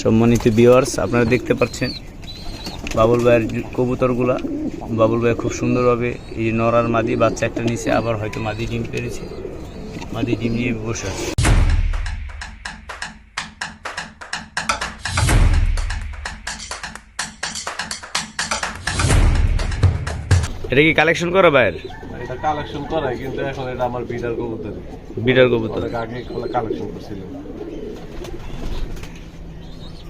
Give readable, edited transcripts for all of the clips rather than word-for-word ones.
সম্মানিত ভিউয়ার্স, আপনারা দেখতে পাচ্ছেন বাবুল ভাইয়ের কবুতরগুলা। বাবুল ভাই খুব সুন্দরভাবে এই নরার মাদি বাচ্চা একটা নিচে, আবার হয়তো মাদি ডিম পেরেছে, মাদি ডিম নিয়ে বসে আছে। এটা কি কালেকশন করা ভাইয়ের? এটা কালেকশন করা, কিন্তু এখন এটা আমার বিডার কবুতর। বিডার কবুতর আগে কালেকশন করছিলাম।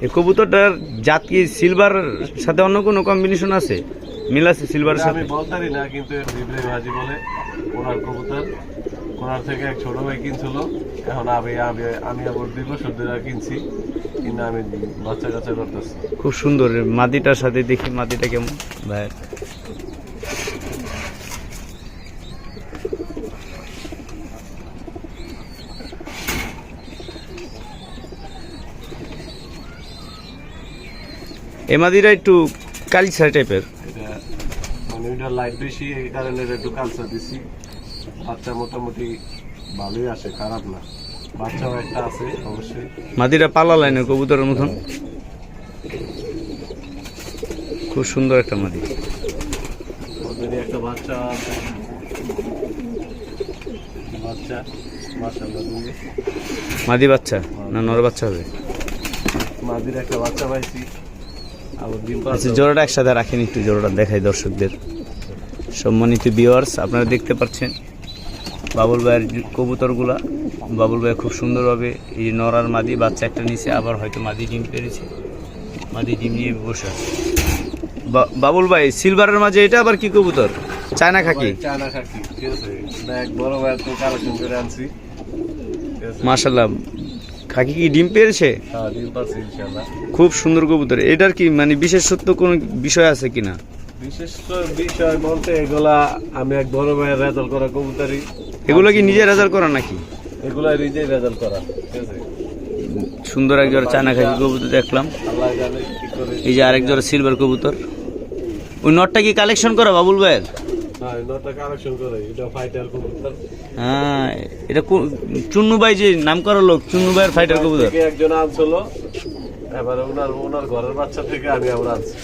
এই কবুতরটার জাত কি সিলভার সাথে অন্য কোনো কম্বিনেশন আছে, মিল আছে সিলভারের সাথে? আমি বলতারি না, কিন্তু জিব্রাইল হাজী বলে ওনার কবুতর। ওনার থেকে এক ছোট ভাই কিনছিল, এখন আমি আবার দীর্ঘসূত্রে কিনছি, কিন্তু আমি বাচ্চা কাচ্চা করতেছি। খুব সুন্দর মাদিটার সাথে, দেখি মাদিটা কেমন ভাইয়ের। এই মাদিরা একটু কালচার টাইপের, এটা মানে ওইটা লাইট বেশি, এই কারণে এটা একটু কালচার দিছি। বাচ্চা মোটামুটি ভালোই আসে, খারাপ না। বাচ্চাও একটা আছে অবশ্যই। মাদিরা পালা লাইনের কবুতরের মতন, খুব সুন্দর একটা মাদি। ওদেরই একটা বাচ্চা আছে, বাচ্চা মাশাআল্লাহ দুই মাদি বাচ্চা না নর বাচ্চা হবে? মাদির একটা বাচ্চা পাইছি। আচ্ছা, জোড়াটা একসাথে রাখেন, একটু জোড়াটা দেখাই দর্শকদের। সম্মানিত ভিউয়ার্স, আপনারা দেখতে পাচ্ছেন বাবুল ভাইয়ের কবুতরগুলা। বাবুল ভাই খুব সুন্দরভাবে এই নরার মাদি বাচ্চা একটা নিচে, আবার হয়তো মাদি ডিম পেরেছে, মাদি ডিম নিয়ে বসে আছে। বাবুল ভাই, সিলভারের মাঝে এটা আবার কি কবুতর? চায়না খাকি? চায়না খাকি, ঠিক আছে। এক বড় ভাই তো কালেকশন করে আনছি। মাশাআল্লাহ, খাকি কি ডিম পেরেছে? হ্যাঁ, ডিম পাচ্ছি ইনশাআল্লাহ। খুব সুন্দর কবুতর। এটার কি মানে বিশেষত্ব কোনো বিষয় আছে কিনা? বিশেষ বিষয় বলতে এগুলা আমি এক বড় ভাইয়ের রেজাল্ট করা কবুতরি। এগুলো কি নিজে রেজাল্ট করা নাকি? এগুলা নিজেই রেজাল্ট করা, ঠিক আছে। সুন্দর একজোড়া চায়না খাকি কবুতর দেখলাম। আল্লাহ জানে কি করে। এই যে আরেক জোড়া সিলভার কবুতর। ওই নটটা কি কালেকশন করা বাবুল ভাইয়ের? হ্যাঁ, নটা কালেকশন করে। এটা ফাইটার কবুতর। হ্যাঁ, এটা চুন্নু ভাই যে নাম করা লোক, চুন্নু ভাইয়ের ফাইটার কবুতর। একজন আনছিল, এবারে ওনার ঘরের বাচ্চা থেকে আমি আবার আনছি।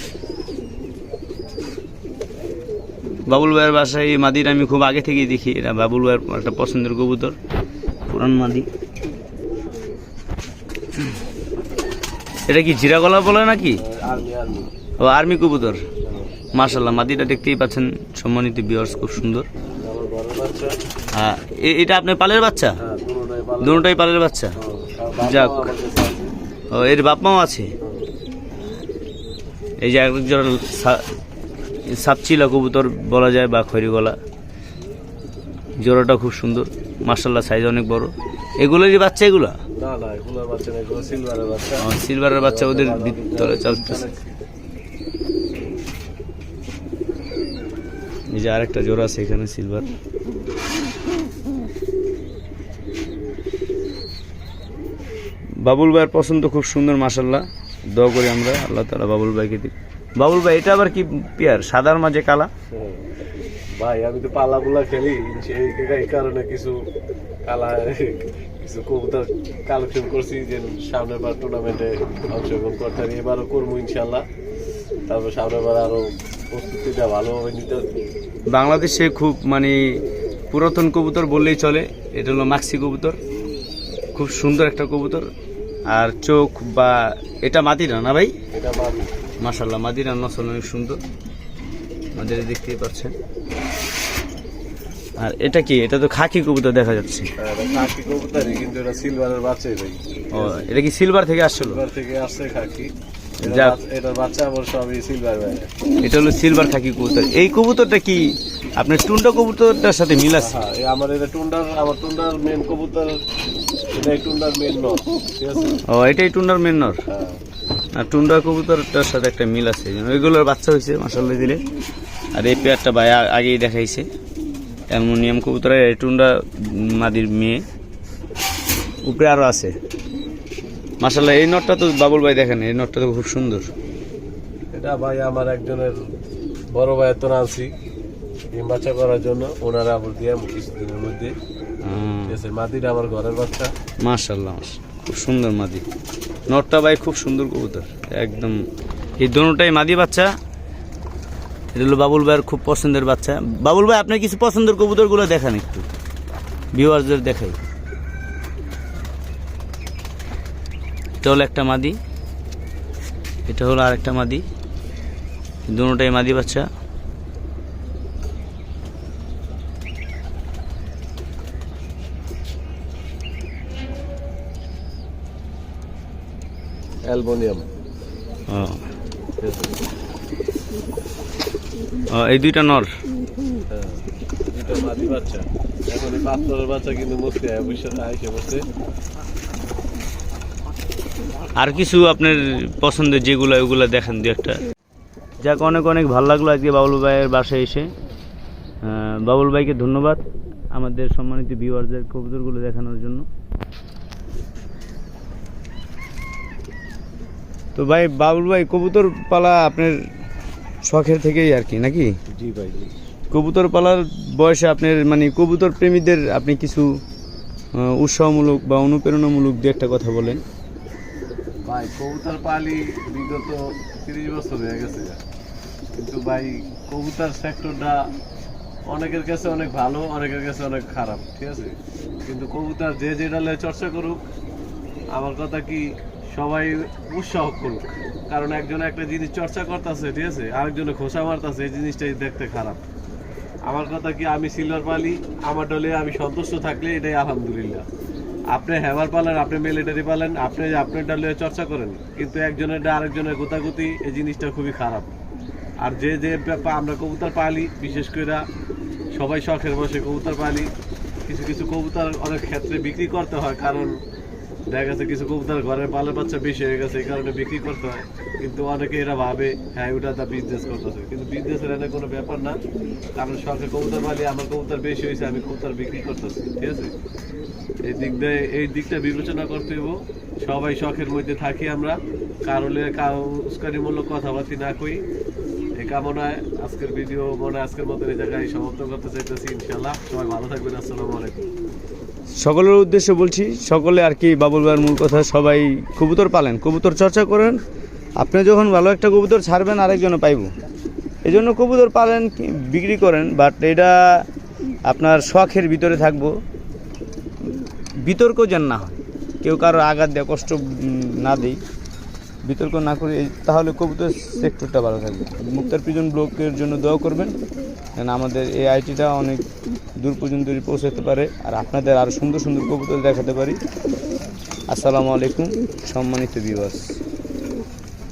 বাবুল ভাইয়ের বাসায় এই মাদির আমি খুব আগে থেকেই দেখি, এটা বাবুল ভাইয়ের একটা পছন্দের কবুতর, পুরান মাদি। এটা কি জিরা গলা বলে নাকি? ও আর্মি কবুতর। মাশাআল্লাহ, মাদিটা দেখতেই পাচ্ছেন সম্মানিত ভিউয়ার্স, খুব সুন্দর। হ্যাঁ, এটা আপনার পালের বাচ্চা? দুটোটাই পালের বাচ্চা। যাক, ও এর বাপ মাও আছে। এই যে একজন সাপচিলা কবুতর বলা যায়, বা খয়রি গলা। জোড়াটা খুব সুন্দর মাশাআল্লাহ, সাইজ অনেক বড়। এগুলোরই বাচ্চা? এগুলা না না, এগুলোর বাচ্চা না, এগুলো সিলভারের বাচ্চা। সিলভারের বাচ্চা ওদের ভিতরে চলতেছে। এই যে আরেকটা জোড়া আছে এখানে সিলভার। বাবুল ভাইয়ের পছন্দ খুব সুন্দর মাশাআল্লাহ। দোয়া করি আমরা আল্লাহ তাআলা বাবুল ভাইকে দিই। বাবুল ভাই, এটা আবার কি পেয়ার? সাদার মাঝে কালা? ভাই আমি তো পালাগুলা খেলি, এই কারণে কিছু কালা কিছু কবুতর কালেকশন করছি, যে সামনের বার টুর্নামেন্টে অংশগ্রহণ করতে পারি। এবারও করবো ইনশাল্লাহ। তারপর সামনের বার আরো প্রস্তুতিটা ভালোভাবে নিতে। বাংলাদেশে খুব মানে পুরাতন কবুতর বললেই চলে, এটা হলো মাক্সি কবুতর। খুব সুন্দর একটা কবুতর। আর চোখ বা এটা মাদিরা না ভাই? এটা মাদি মাশাআল্লাহ, মাদিরা নসল অনেক সুন্দর, মাদিরা দেখতেই পাচ্ছেন। আর এটা কি? এটা তো খাকি কবুতর দেখা যাচ্ছে। খাকি কবুতরই, কিন্তু এটা সিলভারের বাচ্চাই ভাই। ও, এটা কি সিলভার থেকে আসছিল? সিলভার থেকে আসছে খাকি। যাক, এটার বাচ্চা আমার সবই সিলভার ভাই। এটা হলো সিলভার খাকি কবুতর। এই কবুতরটা কি আপনার টুন্ডা কবুতরটার সাথে মিল আছে? হ্যাঁ, আমার এটা টুন্ডার মেন কবুতর। এটাই টুন্ডার মেন নর, ঠিক আছে। ও, এটাই টুন্ডার মেন নর। হ্যাঁ, আর টুন্ডা কবুতরটার সাথে একটা মিল আছে, ওইগুলোর বাচ্চা হয়েছে মাশাআল্লাহ দিলে। আর এই পেয়ারটা ভাই আগেই দেখাইছে, অ্যালুমিনিয়াম কবুতর। এই টুন্ডা মাদির মেয়ে, উপরে আরো আছে মাশাআল্লাহ। এই নটটা তো বাবুল ভাই দেখেন, এই নটটা তো খুব সুন্দর। এটা ভাই আমার একজনের বড় ভাইয়ের তো আনছি ডিম বাচ্চা করার জন্য, ওনারা আবার দিয়ে কিছুদিনের মধ্যে। ঠিক আছে, মাদিটা আমার ঘরের বাচ্চা। মাশাআল্লাহ। খুব সুন্দর মাদি। নটটা ভাই খুব সুন্দর কবুতর একদম। এই দোনোটাই মাদি বাচ্চা। এটা হলো বাবুল ভাইয়ের খুব পছন্দের বাচ্চা। বাবুল ভাই আপনার কিছু পছন্দের কবুতরগুলো দেখান একটু, ভিউয়ার্সদের দেখাই। এটা হলো একটা মাদি, এটা হলো আরেকটা মাদি, দুটোটাই মাদি বাচ্চা। অ্যালবোনিয়াম। এই দুইটা নর। হ্যাঁ, দুটো মাদি বাচ্চা। এখন এই পাঁচটার বাচ্চা কিন্তু মুক্তি আইসে বসছে। আর কিছু আপনার পছন্দের যেগুলো ওগুলো দেখেন দু একটা। যাক, অনেক অনেক ভালো লাগলো আজকে বাবুল ভাইয়ের বাসায় এসে। বাবুল ভাইকে ধন্যবাদ আমাদের সম্মানিত ভিউয়ারদের কবুতরগুলো দেখানোর জন্য। তো ভাই বাবুল ভাই, কবুতর পালা আপনার শখের থেকেই আর কি নাকি? জি ভাই, জি। কবুতর পালার বয়সে আপনার মানে কবুতর প্রেমীদের আপনি কিছু উৎসাহমূলক বা অনুপ্রেরণামূলক দু একটা কথা বলেন। ভাই কবুতর পালি বিগত 30 বছর হয়ে গেছে, কিন্তু ভাই কবুতর সেক্টরটা অনেকের কাছে অনেক ভালো, অনেকের কাছে অনেক খারাপ, ঠিক আছে? কিন্তু কবুতর যে যেটা চর্চা করুক, আমার কথা কি সবাই উৎসাহ করুক। কারণ একজন একটা জিনিস চর্চা করতেছে, ঠিক আছে, আরেকজনে খোসা মারতেছে, এই জিনিসটাই দেখতে খারাপ। আমার কথা কি, আমি সিলভার পালি, আমার দলে আমি সন্তুষ্ট থাকলে এটাই আলহামদুলিল্লাহ। আপনি হ্যামার পালেন, আপনি মিলিটারি পালেন, আপনি আপনার দলে চর্চা করেন, কিন্তু একজনের আরেকজনের গোতাগুতি, এই জিনিসটা খুবই খারাপ। আর যে যে আমরা কবুতর পালি, বিশেষ করে সবাই শখের বসে কবুতর পালি। কিছু কিছু কবুতর অনেক ক্ষেত্রে বিক্রি করতে হয়, কারণ দেখা গেছে কিছু কবুতর ঘরের পালের বাচ্চা বেশি হয়ে গেছে, এই কারণে বিক্রি করতে হয়। কিন্তু অনেকে এরা ভাবে হ্যাঁ ওটা তা বিজনেস করতেছে, কিন্তু বিজনেসের এনে কোনো ব্যাপার না। কারণ শখে কবুতর পালি, আমার কবুতর বেশি হয়েছে, আমি কবুতর বিক্রি করতেছি, ঠিক আছে? এই দিকটা বিবেচনা করতে হইব। সবাই শখের মধ্যে থাকি আমরা, উস্কানিমূলক কথাবার্তা না কই। এই কামনায় আজকের ভিডিও আজকের মতো এই জায়গায় সমাপ্ত করতে চাইতেছি। ইনশাল্লাহ সবাই ভালো থাকবেন। আসসালামু আলাইকুম। সকলের উদ্দেশ্যে বলছি, সকলে আর কি বাবুল ভাইয়ের মূল কথা, সবাই কবুতর পালেন, কবুতর চর্চা করেন। আপনি যখন ভালো একটা কবুতর ছাড়বেন আরেকজনে পাইব, এই জন্য কবুতর পালেন, বিক্রি করেন, বাট এটা আপনার শখের ভিতরে থাকবো। বিতর্ক যেন না হয়, কেউ কারো আঘাত দেয়, কষ্ট না দেই, বিতর্ক না করে, তাহলে কবুতর সেক্টরটা ভালো থাকবে। মুক্তার পিজন ব্লকের জন্য দোয়া করবেন, কারণ আমাদের এই আইটিটা অনেক দূর পর্যন্ত পৌঁছাতে পারে, আর আপনাদের আরও সুন্দর সুন্দর কবুতর দেখাতে পারি। আসসালামু আলাইকুম সম্মানিত ভিউয়ার্স।